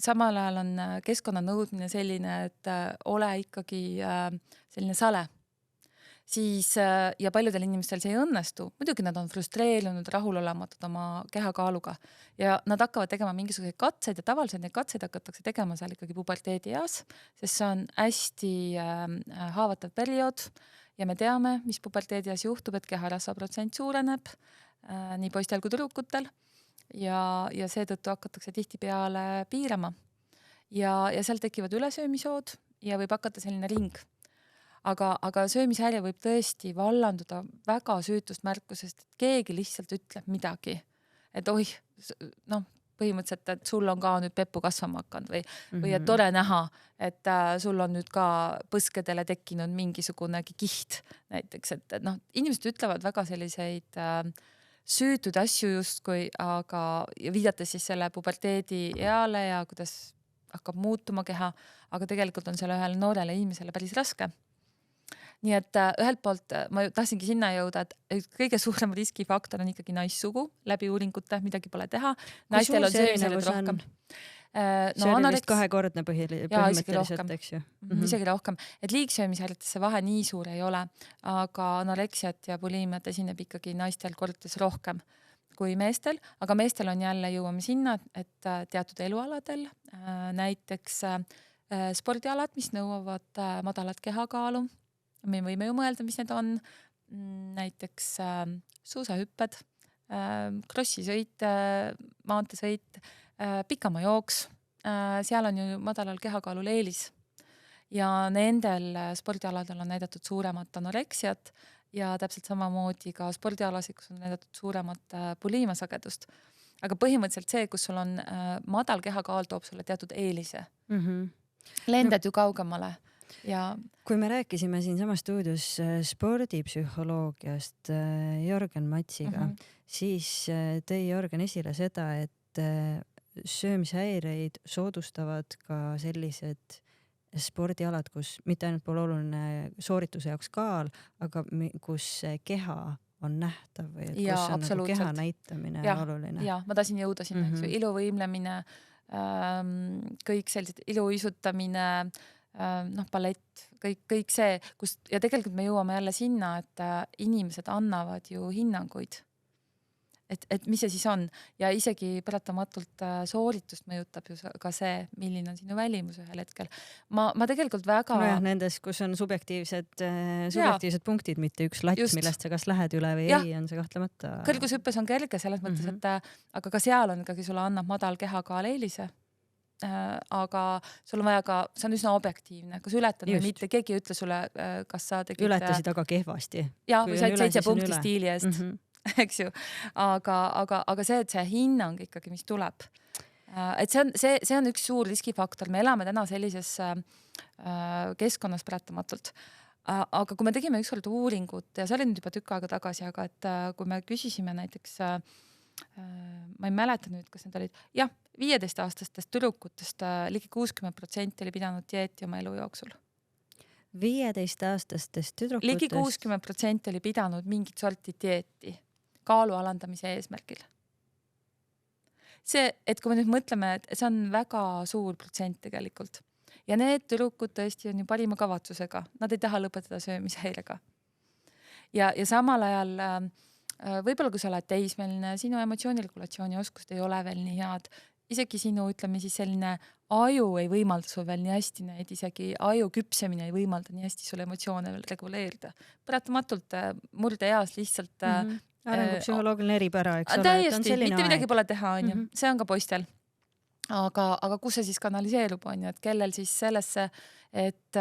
samal ajal on keskkonna nõudmine selline, et ole ikkagi selline sale, siis ja paljudel inimestel see ei õnnestu. Muidugi nad on frustreerinud, rahulolematud oma kehakaaluga ja nad hakkavad tegema mingisuguseid katseid ja tavaliselt neid katseid hakatakse tegema seal ikkagi puberteedi eas, sest see on hästi haavatav periood ja me teame, mis puberteedi eas juhtub, et keharasvaprotsent suureneb nii poistel kui tüdrukutel ja seetõttu hakatakse tihtipeale piirama ja seal tekivad ülesöömisood ja võib hakata selline ring. Aga söömishäire võib tõesti vallanduda väga süütust märkusest, et keegi lihtsalt ütleb midagi, et põhimõtteliselt, et sul on ka nüüd peppu kasvama hakanud või et tore näha, et sul on nüüd ka põskedele tekkinud mingisugunegi kiht näiteks, et inimesed ütlevad väga selliseid süütud asju justkui, aga viidates siis selle puberteedi eale ja kuidas hakkab muutuma keha, aga tegelikult on selle ühele noorele inimesele päris raske. Nii et ühelt poolt ma tahtsingi sinna jõuda, et kõige suurem riskifaktor on ikkagi naissugu läbi uuringute, midagi pole teha. Naistel on söömisel rohkem. see oli vist kahekordne isegi põhimõtteliselt, rohkem. eks ju? Isegi rohkem, et liigsöömisharjutuses see vahe nii suur ei ole, aga anoreksiat ja buliimiat esineb ikkagi naistel kordades rohkem kui meestel, aga meestel on jälle, jõuame sinna, et teatud elualadel, näiteks spordialad, mis nõuavad madalat kehakaalu, me võime ju mõelda, mis need on, näiteks suusahüpped, krossisõit, maanteesõit, pikama jooks, seal on ju madalal kehakaalul eelis ja nendel spordialadel on näidatud suuremat anoreksiat ja täpselt samamoodi ka spordialasid, kus on näidatud suuremat buliimasagedust. Aga põhimõtteliselt see, kus sul on madal kehakaal, toob sulle teatud eelise. Lendad ju kaugemale. Ja kui me rääkisime siin sama stuudios spordipsühholoogiast Jörgen Matsiga, siis tõi Jörgen esile seda, et söömishäireid soodustavad ka sellised spordialad, kus mitte ainult pole oluline soorituse jaoks kaal, aga kus keha on nähtav või et kus on nagu keha näitamine oluline. Ja ma tahtsin jõuda sinna, eks ju, iluvõimlemine, kõik sellised iluisutamine, ballett, kõik see, kus, ja tegelikult me jõuame jälle sinna, et inimesed annavad ju hinnanguid. Et mis see siis on ja isegi paratamatult sooritust mõjutab ju ka see, milline on sinu välimus ühel hetkel. Ma tegelikult väga... nendes, kus on subjektiivsed punktid, mitte üks latt, millest sa kas lähed üle või ei, on see kahtlemata... Kõrgushüppes on kerge selles mõttes, et aga ka seal on ikkagi sulle annab madal kehakaal eelise. Aga sul on vaja ka, see on üsna objektiivne, kas ületad või mitte, keegi ei ütle sulle, kas sa tegid... Ületasid aga kehvasti. Ja, või said 7 punkti stiili eest. Eks ju, aga see, et see hinnang ikkagi, mis tuleb, et see on üks suur riskifaktor, me elame täna sellises keskkonnas paratamatult, aga kui me tegime ükskord uuringut ja see oli nüüd juba tükk aega tagasi, aga et kui me küsisime näiteks, ma ei mäleta nüüd, kas need olid, 15-aastastest tüdrukutest ligi 60% oli pidanud dieeti oma elu jooksul. 15-aastastest tüdrukutest? Ligi 60% oli pidanud mingit sorti dieeti kaalu alandamise eesmärgil. See, et kui me nüüd mõtleme, et see on väga suur protsent tegelikult. Ja need tüdrukud tõesti on ju parima kavatsusega. Nad ei taha lõpetada söömishäirega. Ja samal ajal, võib-olla kui sa oled teismeline, sinu emotsiooniregulatsiooni oskust ei ole veel nii head. Isegi sinu, ütleme siis selline aju ei võimalda sul veel nii hästi neid, isegi aju küpsemine ei võimalda nii hästi sul emotsioone veel reguleerida. Paratamatult murdeeas lihtsalt arengupsühholoogiline eripära, eks ole. Täiesti, mitte midagi pole teha, on ju. See on ka poistel. Aga kus see siis kanaliseerub, on ju, et kellel siis sellesse, et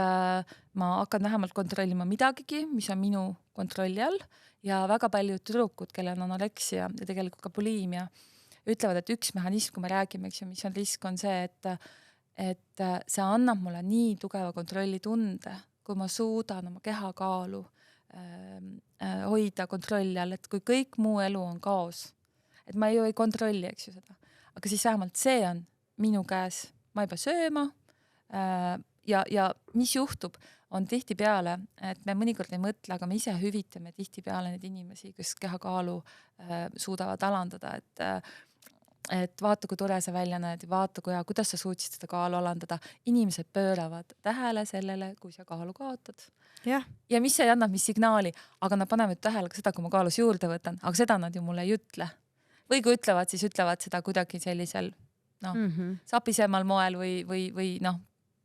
ma hakkan vähemalt kontrollima midagigi, mis on minu kontrolli all ja väga paljud tüdrukud, kellel on anoreksia ja tegelikult ka buliimia, ütlevad, et üks mehhanism, kui me räägime, eks ju, mis on risk, on see, et see annab mulle nii tugeva kontrolli tunde, kui ma suudan oma kehakaalu hoida kontrolli all, et kui kõik muu elu on kaos, et ma ju ei kontrolli, eks ju seda, aga siis vähemalt see on minu käes, ma ei pea sööma ja mis juhtub, on tihti peale, et me mõnikord ei mõtle, aga me ise hüvitame tihti peale neid inimesi, kes kehakaalu suudavad alandada, et vaata, kui tore sa välja näed, vaata, kuidas sa suutsid seda kaalu alandada. Inimesed pööravad tähele sellele, kui sa kaalu kaotad. Ja mis see annab, mis signaali, aga nad panevad tähele ka seda, kui ma kaalus juurde võtan, aga seda nad ju mulle ei ütle. Või kui ütlevad, siis ütlevad seda kuidagi sellisel sapisemal moel või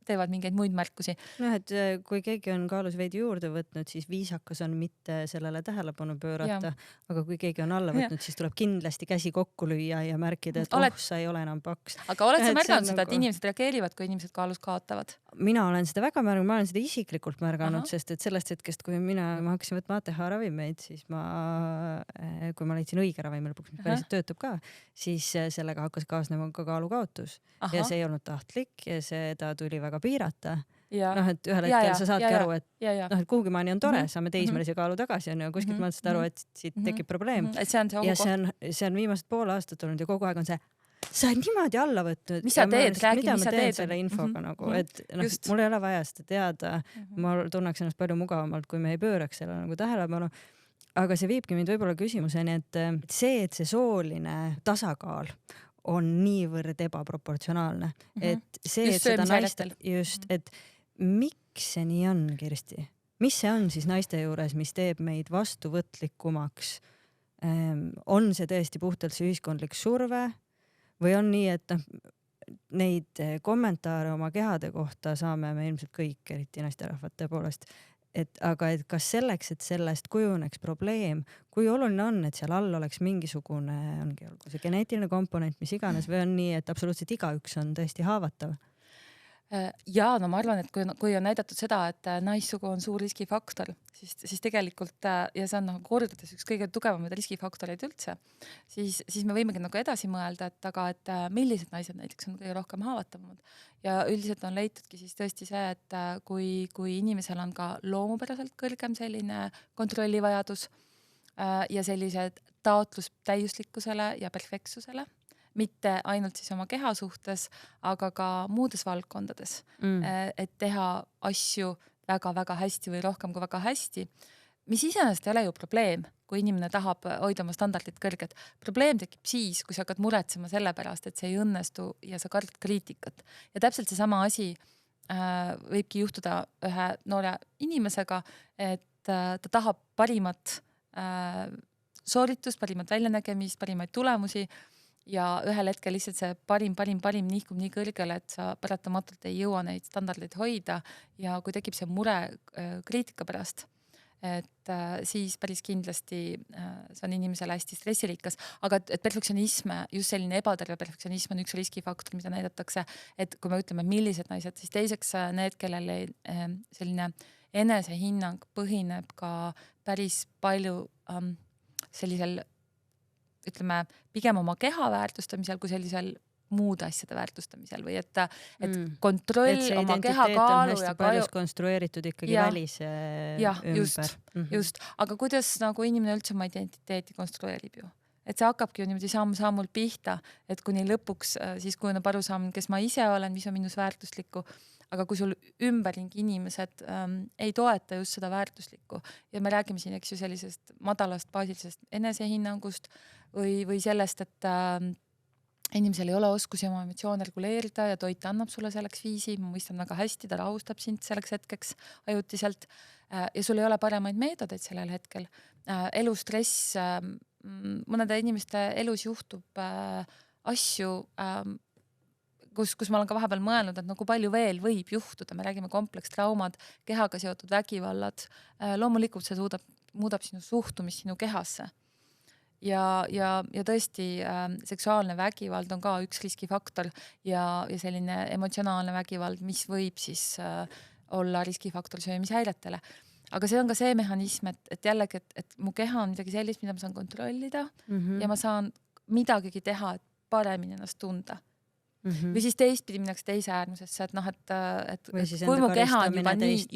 teevad mingeid muid märkusi. Et kui keegi on kaalus veidi juurde võtnud, siis viisakas on mitte sellele tähelepanu pöörata, aga kui keegi on alla võtnud, siis tuleb kindlasti käsi kokku lüüa ja märkida, et sa ei ole enam paks. Aga oled sa märganud seda, et inimesed reageerivad, kui inimesed kaalus kaotavad? Mina olen seda väga märganud, ma olen seda isiklikult märganud, sest et sellest hetkest, kui ma hakkasin võtma ATH-ravimeid, siis kui ma leidsin õige ravimi lõpuks, mis päriselt töötab ka, siis sellega hakkas kaasnema ka kaalukaotus. Ja see ei olnud tahtlik ja seda tuli väga piirata. Et ühel hetkel sa saadki aru, et kuhugi maani on tore, saame teismelise kaalu tagasi ja kuskilt ma saad aru, et siit tekib probleem. Ja see on viimased pool aastat olnud ja kogu aeg on see, sa oled niimoodi alla võtnud. Mis sa teed? Räägi, mis sa teed selle infoga nagu, et mul ei ole vaja seda teada. Ma tunneks ennast palju mugavamalt, kui me ei pööraks selle nagu tähelepanu. Aga see viibki mind võib-olla küsimuseni, et see sooline tasakaal on niivõrd ebaproportsionaalne, et see, Just et seda naist, söömishäiretel. just, et miks see nii on, Kirsti? Mis see on siis naiste juures, mis teeb meid vastuvõtlikumaks? On see tõesti puhtalt see ühiskondlik surve või on nii, et neid kommentaare oma kehade kohta saame me ilmselt kõik, eriti naisterahvad tõepoolest, aga kas selleks, et sellest kujuneks probleem, kui oluline on, et seal all oleks mingisugune, ongi olgu see geneetiline komponent, mis iganes, või on nii, et absoluutselt igaüks on tõesti haavatav? Ja no ma arvan, et kui on näidatud seda, et naissugu on suur riskifaktor, siis tegelikult, ja see on kordades üks kõige tugevamaid riskifaktoreid üldse, siis me võimegi edasi mõelda, et millised naised näiteks on kõige rohkem haavatavamad. Ja üldiselt on leitudki siis tõesti see, et kui inimesel on ka loomupäraselt kõrgem selline kontrollivajadus ja sellised taotlus täiuslikkusele ja perfektsusele, mitte ainult siis oma keha suhtes, aga ka muudes valdkondades, et teha asju väga-väga hästi või rohkem kui väga hästi, mis iseenesest ei ole ju probleem, kui inimene tahab hoida oma standardit kõrged. Probleem tekib siis, kui sa hakkad muretsema selle pärast, et see ei õnnestu ja sa kardad kriitikat. Ja täpselt seesama asi võibki juhtuda ühe noore inimesega, et ta tahab parimat sooritust, parimat väljanägemist, parimaid tulemusi, ja ühel hetkel lihtsalt see parim nihkub nii kõrgele, et sa paratamatult ei jõua neid standardeid hoida ja kui tekib see mure kriitika pärast, et siis päris kindlasti see on inimesele hästi stressirikas, aga et perfektsionism, just selline ebaterve perfektsionism on üks riskifaktor, mida näidatakse, et kui me ütleme, millised naised, siis teiseks need, kellele selline enesehinnang põhineb ka päris palju sellisel ütleme, pigem oma keha väärtustamisel kui sellisel muude asjade väärtustamisel või et kontroll oma keha kaalu ja kaju konstrueeritud ikkagi välise ümber. Just, aga kuidas inimene üldse oma identiteeti konstrueerib ju? Et see hakkabki ju niimoodi samm-sammult pihta, et kuni lõpuks siis kujuneb arusaam, kes ma ise olen, mis on minus väärtuslikku, aga kui sul ümberringi inimesed ei toeta just seda väärtuslikku ja me räägime siin, eks ju, sellisest madalast baasilisest enesehinnangust või sellest, et inimesel ei ole oskusi oma emotsioone reguleerida ja toit annab sulle selleks viisi, ma mõistan väga hästi, ta rahustab sind selleks hetkeks ajutiselt ja sul ei ole paremaid meetodeid sellel hetkel. Elustress, mõnede inimeste elus juhtub asju, kus ma olen ka vahepeal mõelnud, et kui palju veel võib juhtuda, me räägime komplekstraumad, kehaga seotud vägivallad, loomulikult see muudab sinu suhtumist sinu kehasse. Ja tõesti seksuaalne vägivald on ka üks riskifaktor ja selline emotsionaalne vägivald, mis võib siis olla riskifaktor söömishäiretele. Aga see on ka see mehhanism, et jällegi, et mu keha on midagi sellist, mida ma saan kontrollida ja ma saan midagigi teha, et paremini ennast tunda. Või siis teistpidi minnakse teise äärmusesse, et kui mu keha on juba nii,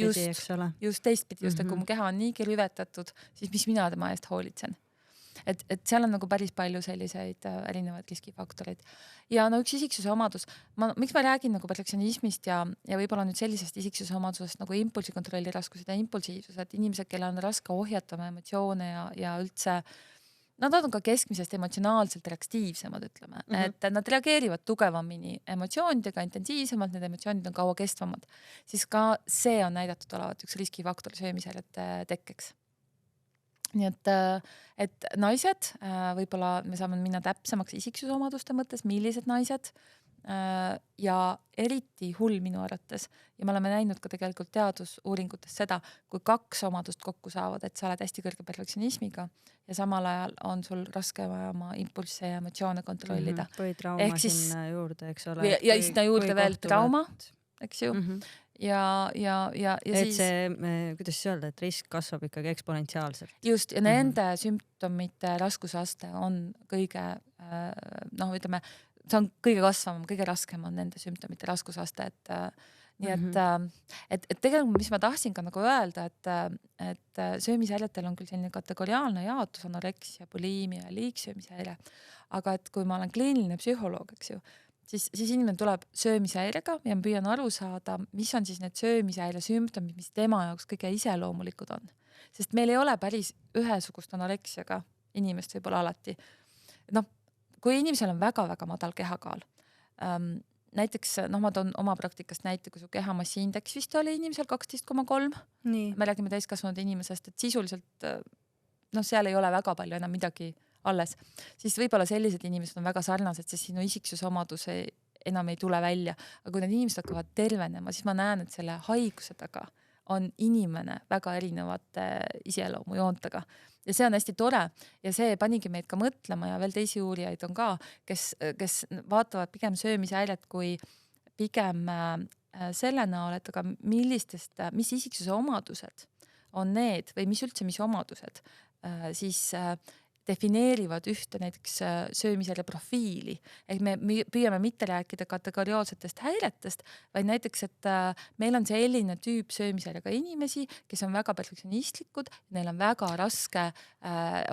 just teistpidi, et kui mu keha on niigi rüvetatud, siis mis mina tema eest hoolitsen. Et seal on päris palju selliseid erinevaid riskifaktoreid. Ja üks isiksuse omadus, miks ma räägin perfektsionismist ja võib-olla nüüd sellisest isiksuse omadusest nagu impulsikontrolli raskused ja impulsiivsused, inimesed, kelle on raske ohjatama emotsioone ja üldse nad on ka keskmisest emotsionaalselt reaktiivsemad, ütleme, et nad reageerivad tugevamini emotsioonidega, intensiivsemalt, need emotsioonid on kaua kestvamad. Siis ka see on näidatud olevat üks riskifaktor söömishäirete tekkeks. Nii et naised, võib-olla me saame minna täpsemaks isiksusomaduste mõttes, millised naised ja eriti hull minu arvates ja me oleme näinud ka tegelikult teadusuuringutes seda, kui kaks omadust kokku saavad, et sa oled hästi kõrge perfektsionismiga ja samal ajal on sul raske oma impulsse ja emotsioone kontrollida. Või trauma sinna juurde, eks ole. Ja sinna juurde veel trauma, eks ju. Ja et see, kuidas siis öelda, et risk kasvab ikkagi eksponentsiaalselt. Just, ja nende sümptomite raskusaste on kõige, ütleme, see on kõige kasvavam, kõige raskem on nende sümptomite raskusaste, et tegelikult, mis ma tahtsin ka öelda, et söömishäiretel on küll selline kategoriaalne jaotus, anoreksia, bulimia ja liigsöömishäire, aga et kui ma olen kliiniline psühholoog, eks ju, siis inimene tuleb söömishäirega ja ma püüan aru saada, mis on siis need söömishäire sümptomid, mis tema jaoks kõige iseloomulikud on. Sest meil ei ole päris ühesugust anoreksiaga inimest võib-olla alati. kui inimesel on väga-väga madal kehakaal, näiteks, ma toon oma praktikast näite, kui su kehamassiindeks vist oli inimesel 12,3, me räägime täiskasvanud inimesest, et sisuliselt seal ei ole väga palju enam midagi alles, siis võib-olla sellised inimesed on väga sarnased, sest sinu isiksusomadus enam ei tule välja, aga kui need inimesed hakkavad tervenema, siis ma näen, et selle haiguse taga on inimene väga erinevate iseloomujoontega ja see on hästi tore ja see panigi meid ka mõtlema ja veel teisi uurijaid on ka, kes vaatavad pigem söömishäiret kui pigem selle näol, et aga mis isiksuse omadused on need või mis omadused siis defineerivad ühte näiteks söömisele profiili. Ehk me püüame mitte rääkida kategoriaalsetest häiretest, vaid näiteks, et meil on selline tüüp söömisega inimesi, kes on väga perfektsionistlikud, neil on väga raske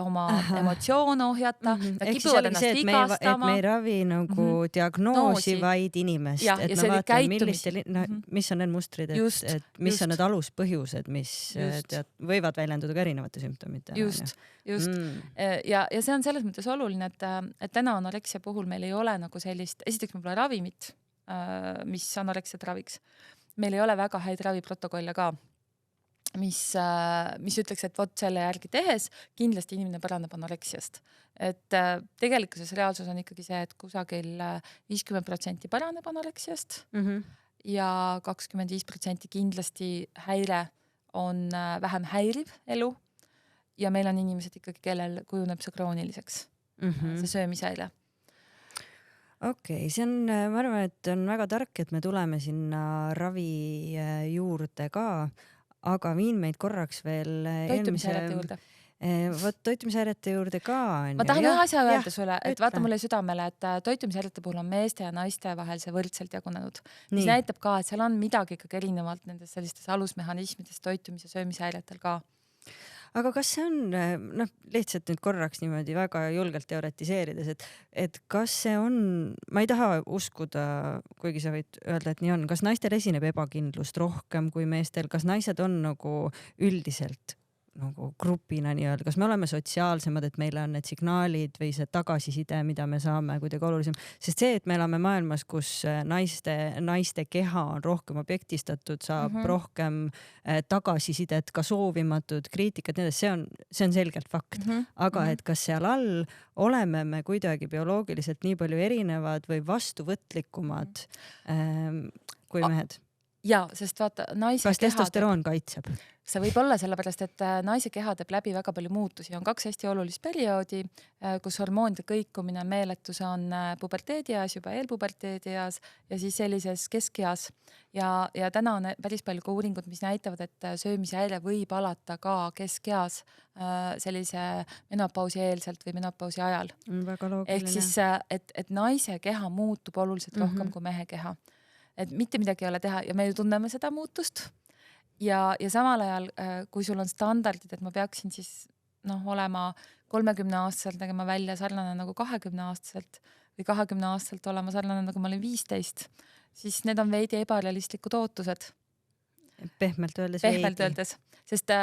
oma emotsioone ohjata, nad kipuvad ennast vigastama. Et me ei ravi nagu diagnoosi, vaid inimest. Ja, et ja me vaatame, mis on need mustrid, et mis on need aluspõhjused, mis võivad väljenduda ka erinevate sümptomite. Just. Ja see on selles mõttes oluline, et täna anoreksia puhul meil ei ole nagu sellist, esiteks meil pole ravimit, mis anoreksiat raviks. Meil ei ole väga häid raviprotokolle ka, mis ütleks, et vot selle järgi tehes kindlasti inimene paraneb anoreksiast. Et tegelikkuses reaalsus on ikkagi see, et kusagil 50% paraneb anoreksiast ja 25% kindlasti häire on vähem häiriv elu. Ja meil on inimesed ikkagi, kellel kujuneb see krooniliseks, see söömishäire. Okei, see on, ma arvan, et on väga tark, et me tuleme sinna ravi juurde ka, aga viin meid korraks veel toitumishäirete juurde. Toitumishäirete juurde ka. Ma tahan ühe asja öelda sulle, et vaata mulle südamele, et toitumishäirete puhul on meeste ja naiste vahel see võrdselt jagunenud. Mis näitab ka, et seal on midagi ikkagi erinevalt nendes sellistes alusmehhanismides toitumis- ja söömishäiretel ka. Aga kas see on, lihtsalt nüüd korraks niimoodi väga julgelt teoretiseerides, et kas see on, ma ei taha uskuda, kuigi sa võid öelda, et nii on, kas naistel esineb ebakindlust rohkem kui meestel, kas naised on nagu üldiselt nagu grupina nii-öelda, kas me oleme sotsiaalsemad, et meile on need signaalid või see tagasiside, mida me saame kuidagi olulisem, sest see, et me elame maailmas, kus naiste keha on rohkem objektistatud, saab rohkem tagasisidet, ka soovimatud kriitikat, see on selgelt fakt, aga et kas seal all oleme me kuidagi bioloogiliselt nii palju erinevad või vastuvõtlikumad kui mehed? Ja, sest vaata, kas testosteroon kaitseb? See võib olla sellepärast, et naise keha teeb läbi väga palju muutusi. On 2 hästi olulist perioodi, kus hormoonide kõikumine meeletus on puberteedias, juba eelpuberteedias ja siis sellises keskeas. Ja täna on päris palju ka uuringud, mis näitavad, et söömishäire võib alata ka keskeas sellise menopausi eelselt või menopausi ajal. Väga loogiline. Ehk siis, et naise keha muutub oluliselt rohkem kui mehe keha. Et mitte midagi ei ole teha ja me ju tunneme seda muutust ja samal ajal, kui sul on standardid, et ma peaksin siis olema 30-aastaselt nägema välja sarnane nagu 20-aastaselt või 20-aastaselt olema sarnane nagu ma olin 15, siis need on veidi ebarealistlikud ootused. Pehmelt öeldes. Sest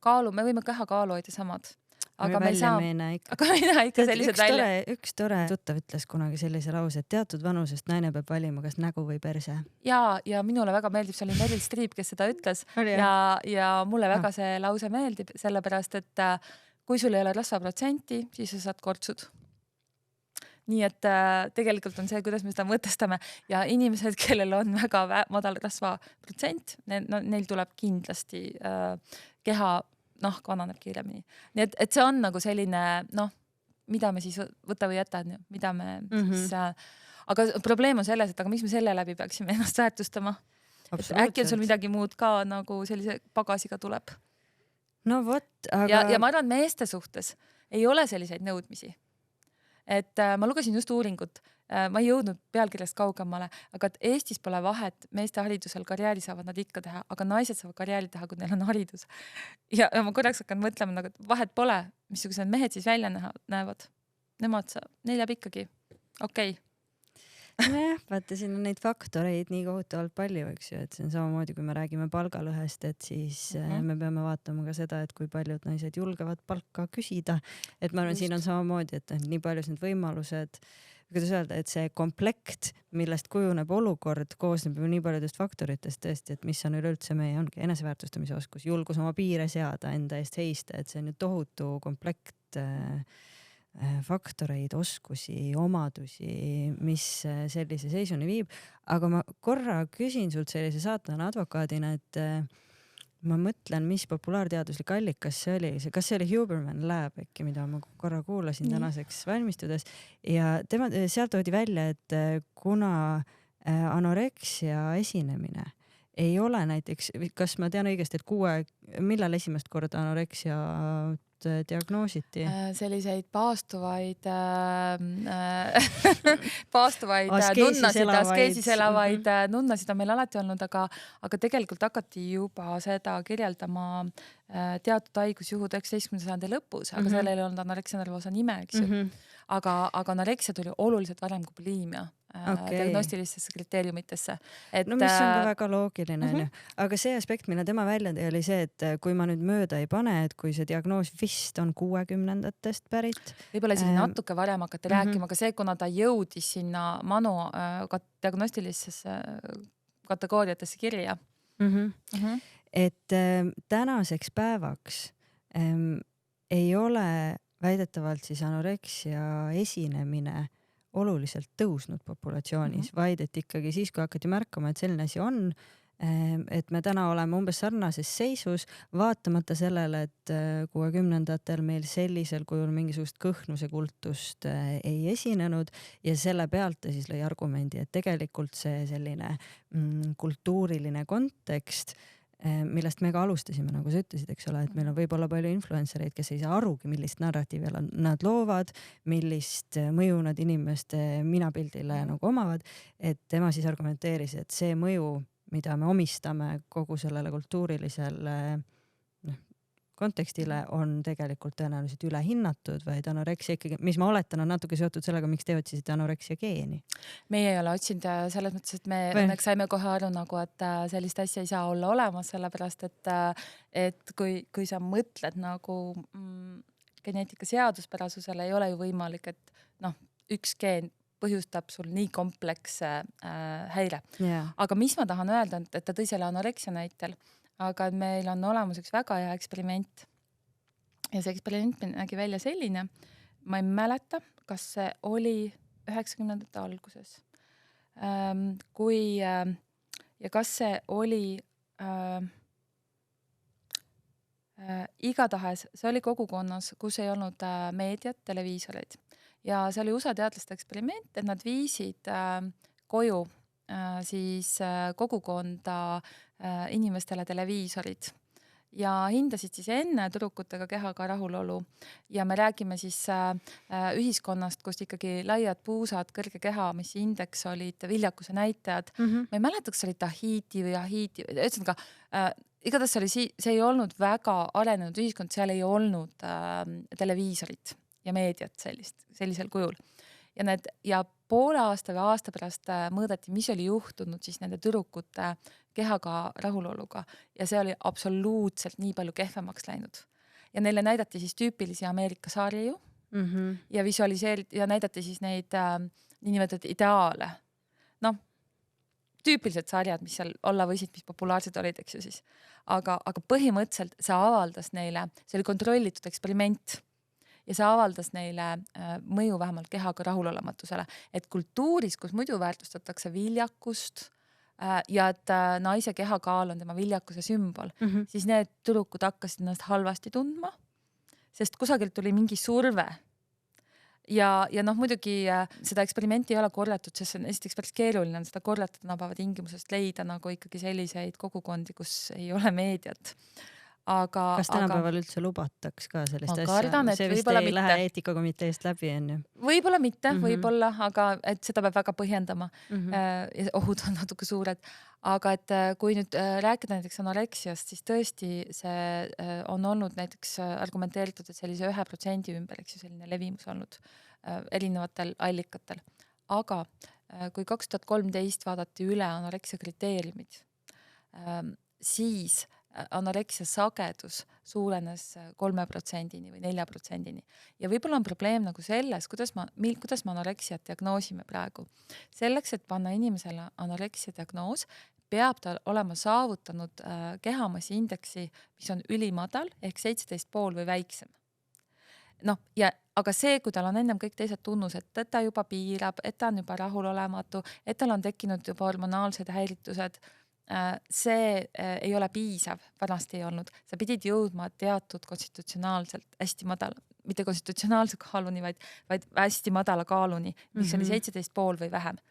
kaalu, me võime keha kaalu hoida samad. Aga me ei saa, ikka sellised välja. Üks tore tuttav ütles kunagi sellise lause, et teatud vanusest naine peab valima kas nägu või perse. Ja minule väga meeldib, see oli Meryl Streep, kes seda ütles ja mulle väga see lause meeldib, sellepärast, et kui sul ei ole rasvaprotsenti, siis sa saad kortsud. Nii et tegelikult on see, kuidas me seda mõtestame ja inimesed, kellel on väga madal rasvaprotsent, neil tuleb kindlasti keha nahk vananeb kiiremini. Nii et see on nagu selline, mida me siis võta või jäta, mida me siis... Aga probleem on selles, et aga miks me selle läbi peaksime ennast väärtustama? Äkki on sul midagi muud ka nagu sellise pagasiga tuleb? No vot, aga... Ja ma arvan, meeste suhtes ei ole selliseid nõudmisi. Et ma lugesin just uuringut, ma ei jõudnud pealkirjast kaugemale, aga et Eestis pole vahet, meeste haridusel karjääri saavad nad ikka teha, aga naised saavad karjääri teha, kui neil on haridus. Ja ma korraks hakkan mõtlema, et vahet pole, missugused mehed siis välja näevad. Neil jääb ikkagi. Okei. nojah, vaata siin on neid faktoreid nii kohutavalt palju, eks ju, et see on samamoodi, kui me räägime palgalõhest, et siis me peame vaatama ka seda, et kui paljud naised julgevad palka küsida. Et ma arvan, siin on samamoodi, et nii paljus need võimalused, kuidas öelda, et see komplekt, millest kujuneb olukord, koosneb ju nii paljudest faktoritest tõesti, et mis on üleüldse meie ongi eneseväärtustamise oskus, julgus oma piire seada, enda eest seista, et see on ju tohutu komplekt faktoreid, oskusi, omadusi, mis sellise seisuni viib. Aga ma korra küsin sult sellise saatana advokaadina, et ma mõtlen, mis populaarteaduslik allikas see oli, kas see oli Huberman Lab äkki, mida ma korra kuulasin tänaseks valmistudes ja sealt toodi välja, et kuna anoreksia esinemine ei ole näiteks, kas ma tean õigesti, et millal esimest korda anoreksia diagnoositi? Selliseid paastuvaid nunnasid, askeesis elavaid nunnasid on meil alati olnud, aga tegelikult hakati juba seda kirjeldama teatud haigusjuhud 19. sajandi lõpus, aga sellel ei olnud anoreksia nervosa nime, eks ju. Aga anoreksia tuli oluliselt varem kui bulimia diagnostilistesse kriteeriumitesse. No mis on ka väga loogiline, aga see aspekt, mille tema välja tõi, oli see, et kui ma nüüd mööda ei pane, et kui see diagnoos vist on 60-ndatest pärit. Võib-olla isegi natuke varem hakati rääkima, aga see, kuna ta jõudis sinna manu diagnostilistesse kategooriatesse kirja. Et tänaseks päevaks ei ole väidetavalt siis anoreksia esinemine oluliselt tõusnud populatsioonis, vaid et ikkagi siis, kui hakati märkama, et selline asi on, et me täna oleme umbes sarnases seisus, vaatamata sellele, et 60-ndatel meil sellisel kujul mingisugust kõhnuse kultust ei esinenud ja selle pealt ta siis lõi argumendi, et tegelikult see selline kultuuriline kontekst, millest me ka alustasime, nagu sa ütlesid, eks ole, et meil on võib-olla palju influencereid, kes ei saa arugi, millist narratiivi nad loovad, millist mõju nad inimeste minapildile nagu omavad, et tema siis argumenteeris, et see mõju, mida me omistame kogu sellele kultuurilisele kontekstile, on tegelikult tõenäoliselt ülehinnatud, vaid anoreksia ikkagi, mis ma oletan, on natuke seotud sellega, miks te otsisite anoreksia geeni. Meie ei ole otsinud selles mõttes, et me õnneks saime kohe aru nagu, et sellist asja ei saa olla olemas, sellepärast et kui sa mõtled nagu geneetika seaduspärasusele, ei ole ju võimalik, et üks geen põhjustab sul nii kompleksse häire. Aga mis ma tahan öelda, et ta tõi selle anoreksia näitel, aga meil on olemas üks väga hea eksperiment ja see eksperiment nägi välja selline, ma ei mäleta, kas see oli 90ndate alguses, ja kas see oli igatahes, see oli kogukonnas, kus ei olnud meediat, televiisoreid ja see oli USA teadlaste eksperiment, et nad viisid koju siis kogukonda inimestele televiisorid ja hindasid siis enne tüdrukutega kehaga rahulolu ja me räägime siis ühiskonnast, kus ikkagi laiad puusad, kõrge keha, mis indeks olid viljakuse näitajad. Ma ei mäleta, kas see oli Tahiti või Haiti, ühesõnaga igatahes see ei olnud väga arenenud ühiskond, seal ei olnud televiisorit ja meediat sellisel kujul. Ja poole aasta või aasta pärast mõõdeti, mis oli juhtunud siis nende tüdrukute kehaga rahuloluga ja see oli absoluutselt nii palju kehvemaks läinud. Ja neile näidati siis tüüpilisi Ameerika saari ju ja ja näidati siis neid niinimetatud ideaale. Tüüpilised sarjad, mis seal olla võisid, mis populaarsed olid, eks ju siis. Aga põhimõtteliselt see avaldas neile, see oli kontrollitud eksperiment ja see avaldas neile mõju vähemalt kehaga rahulolematusele. Et kultuuris, kus muidu väärtustatakse viljakust ja et naise kehakaal on tema viljakuse sümbol, siis need tüdrukud hakkasid ennast halvasti tundma, sest kusagilt tuli mingi surve. Ja muidugi seda eksperimenti ei ole korratud, sest see on esiteks päris keeruline seda korratada tänapäeva tingimusest leida nagu ikkagi selliseid kogukondi, kus ei ole meediat. Kas tänapäeval üldse lubataks ka sellist asja? See vist ei lähe eetikakomiteest läbi, on ju? Võib-olla mitte, võib-olla, aga et seda peab väga põhjendama. Ja ohud on natuke suured. Aga et kui nüüd rääkida näiteks anoreksiast, siis tõesti see on olnud näiteks argumenteeritud, et sellise 1% ümber, eks ju selline levimus olnud erinevatel allikatel. Aga kui 2013 vaadati üle anoreksia kriteeriumid, siis anoreksia sagedus suurenes 3%-ni või 4%-ni. Ja võib-olla on probleem nagu selles, kuidas me anoreksiat diagnoosime praegu. Selleks, et panna inimesele anoreksia diagnoos, peab ta olema saavutanud kehamassi indeksi, mis on ülimadal ehk 17,5 või väiksem. Aga see, kui tal on ennem kõik teised tunnused, et ta juba piirab, et ta on juba rahulolematu, et tal on tekkinud juba hormonaalsed häiritused, see ei ole piisav, vanasti ei olnud. Sa pidid jõudma teatud konstitutsionaalselt hästi madala, mitte konstitutsionaalse kaaluni, vaid hästi madala kaaluni, mis oli 17,5 või vähem.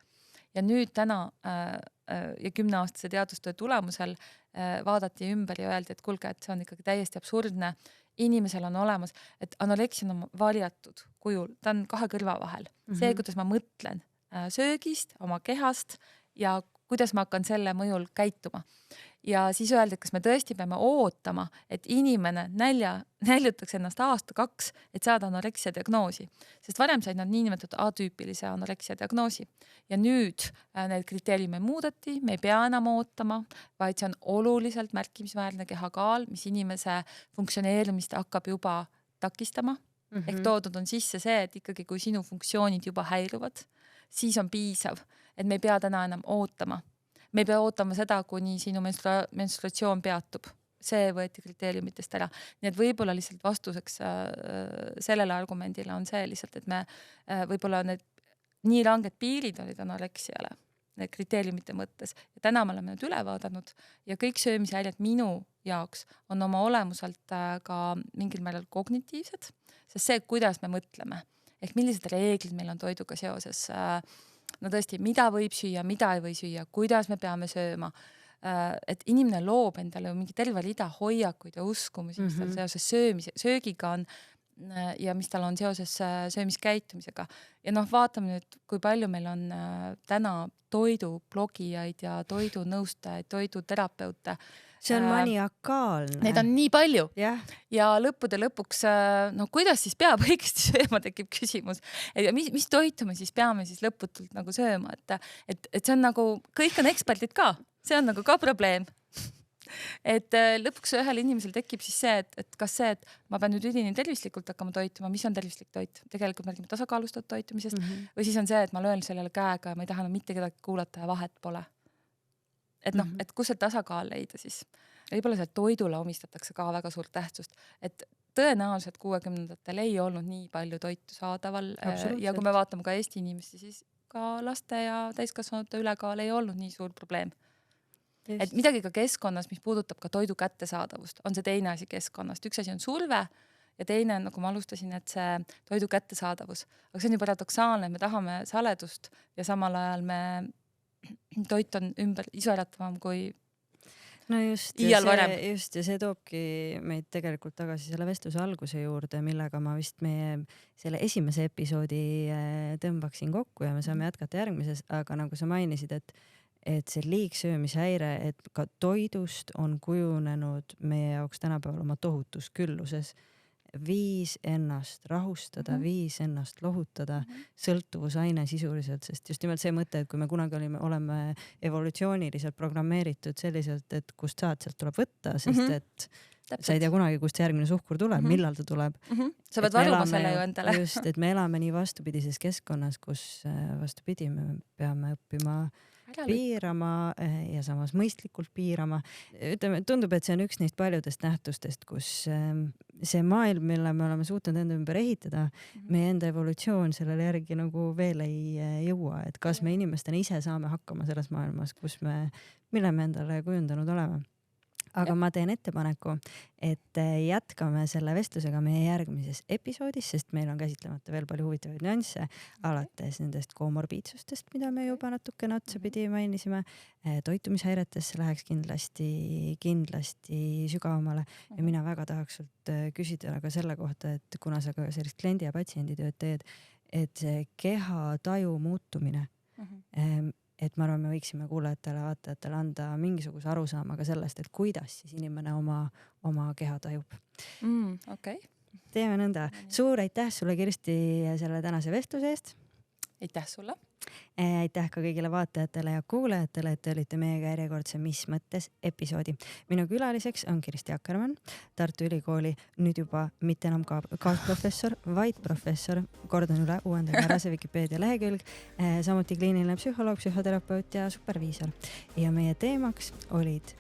Ja nüüd täna ja 10-aastase teadustöö tulemusel vaadati ümber ja öeldi, et kuulge, et see on ikkagi täiesti absurdne. Inimesel on olemas, et anoreksia on varjatud kujul, ta on kahe kõrva vahel. See, kuidas ma mõtlen söögist, oma kehast ja kuidas ma hakkan selle mõjul käituma. Ja siis öeldi, et kas me tõesti peame ootama, et inimene näljutaks ennast aasta-2, et saada anoreksia diagnoosi. Sest varem said nad niinimetatud atüüpilise anoreksia diagnoosi. Ja nüüd need kriteeriume muudeti, me ei pea enam ootama, vaid see on oluliselt märkimisväärne kehakaal, mis inimese funktsioneerimist hakkab juba takistama. Ehk toodud on sisse see, et ikkagi kui sinu funktsioonid juba häiruvad, siis on piisav, et me ei pea täna enam ootama. Me ei pea ootama seda, kuni sinu menstruatsioon peatub. See võeti kriteeriumitest ära. Nii et võib-olla lihtsalt vastuseks sellele argumendile on see lihtsalt, et me võib-olla need nii ranged piirid olid anoreksiale, need kriteeriumite mõttes. Ja täna me oleme need üle vaadanud ja kõik söömishäired minu jaoks on oma olemuselt ka mingil määral kognitiivsed, sest see, kuidas me mõtleme, ehk millised reeglid meil on toiduga seoses, no tõesti, mida võib süüa, mida ei või süüa, kuidas me peame sööma, et inimene loob endale mingi terve rida hoiakuid ja uskumusi, mis tal seoses söögiga on ja mis tal on seoses söömiskäitumisega. Ja vaatame nüüd, kui palju meil on täna toidublogijaid ja toidunõustajaid, toiduterapeute. See on maniakaalne. Neid on nii palju. Yeah. Ja lõppude lõpuks, kuidas siis peab õigesti sööma, tekib küsimus. Ja mis toitu me siis peame siis lõputult nagu sööma, et see on nagu, kõik on eksperdid ka, see on nagu ka probleem. Et lõpuks ühel inimesel tekib siis see, et kas see, et ma pean nüüd üdini tervislikult hakkama toituma, mis on tervislik toit? Tegelikult me räägime tasakaalustatud toitumisest või siis on see, et ma löön sellele käega ja ma ei taha mitte kedagi kuulata ja vahet pole. Et et kus see tasakaal leida siis? Võib-olla see toidule omistatakse ka väga suurt tähtsust, et tõenäoliselt 60-ndatel ei olnud nii palju toitu saadaval ja kui me vaatame ka Eesti inimesi, siis ka laste ja täiskasvanute ülekaal ei olnud nii suur probleem. Just. Et midagi ka keskkonnas, mis puudutab ka toidu kättesaadavust, on see teine asi keskkonnast. Üks asi on surve ja teine, nagu ma alustasin, et see toidu kättesaadavus. Aga see on ju paradoksaalne, me tahame saledust ja samal ajal toit on ümber isoäratavam kui iial varem. Just, ja see toobki meid tegelikult tagasi selle vestluse alguse juurde, millega ma vist meie selle esimese episoodi tõmbaksin kokku ja me saame jätkata järgmises, aga nagu sa mainisid, et see liigsöömishäire, et ka toidust on kujunenud meie jaoks tänapäeval oma tohutus külluses viis ennast rahustada, viis ennast lohutada, sõltuvusaine sisuliselt, sest just nimelt see mõte, et kui me kunagi oleme evolutsiooniliselt programmeeritud selliselt, et kust saad, sealt tuleb võtta, sest et sa ei tea kunagi, kust järgmine suhkur tuleb, millal ta tuleb. Sa pead varuma selle ju endale. Just, et me elame nii vastupidises keskkonnas, kus vastupidi me peame õppima piirama ja samas mõistlikult piirama. Ütleme, tundub, et see on üks neist paljudest nähtustest, kus see maailm, mille me oleme suutnud enda ümber ehitada, meie enda evolutsioon sellele järgi nagu veel ei jõua, et kas me inimestena ise saame hakkama selles maailmas, mille me endale kujundanud oleme. Aga ma teen ettepaneku, et jätkame selle vestlusega meie järgmises episoodis, sest meil on käsitlemata veel palju huvitavaid nüansse, alates nendest komorbiidsustest, mida me juba natukene otsapidi mainisime, toitumishäiretesse läheks kindlasti sügavamale ja mina väga tahaks sult küsida ka selle kohta, et kuna sa ka sellist kliendi ja patsiendi tööd teed, et see kehataju muutumine, et ma arvan, me võiksime kuulajatele, vaatajatele anda mingisuguse arusaama ka sellest, et kuidas siis inimene oma keha tajub. Okay. Teeme nõnda. Suur aitäh sulle, Kirsti, selle tänase vestluse eest. aitäh sulle! Aitäh ka kõigile vaatajatele ja kuulajatele, et te olite meiega järjekordse Mis mõttes episoodi. Minu külaliseks on Kristi Akkermann, Tartu Ülikooli nüüd juba mitte enam kaasprofessor, vaid professor, kordan üle, uuendage ära see Wikipeedia lehekülg, samuti kliiniline psühholoog, psühhoterapeut ja superviisor. Ja meie teemaks olid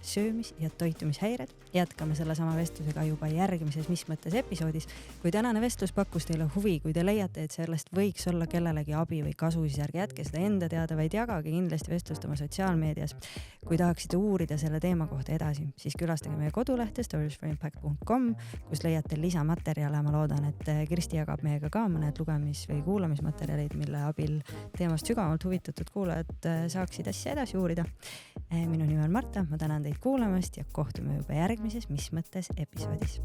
söömis- ja toitumishäired. Jätkame sellesama vestlusega juba järgmises Mis mõttes episoodis. Kui tänane vestlus pakkus teile huvi, kui te leiate, et sellest võiks olla kellelegi abi või kasu, siis ärge jätke seda enda teada, vaid jagage kindlasti vestlust oma sotsiaalmeedias. Kui tahaksite uurida selle teema kohta edasi, siis külastage meie kodulehte storiesforimpact.com, kus leiate lisamaterjale. Ma loodan, et Kristi jagab meiega ka mõned lugemis- või kuulamismaterjalid, mille abil teemast sügavalt huvitatud kuulajad saaksid asja edasi uurida. Minu nimi on Marta, ma tänan teid kuulamast ja kohtume juba järgmises Mis mõttes episoodis.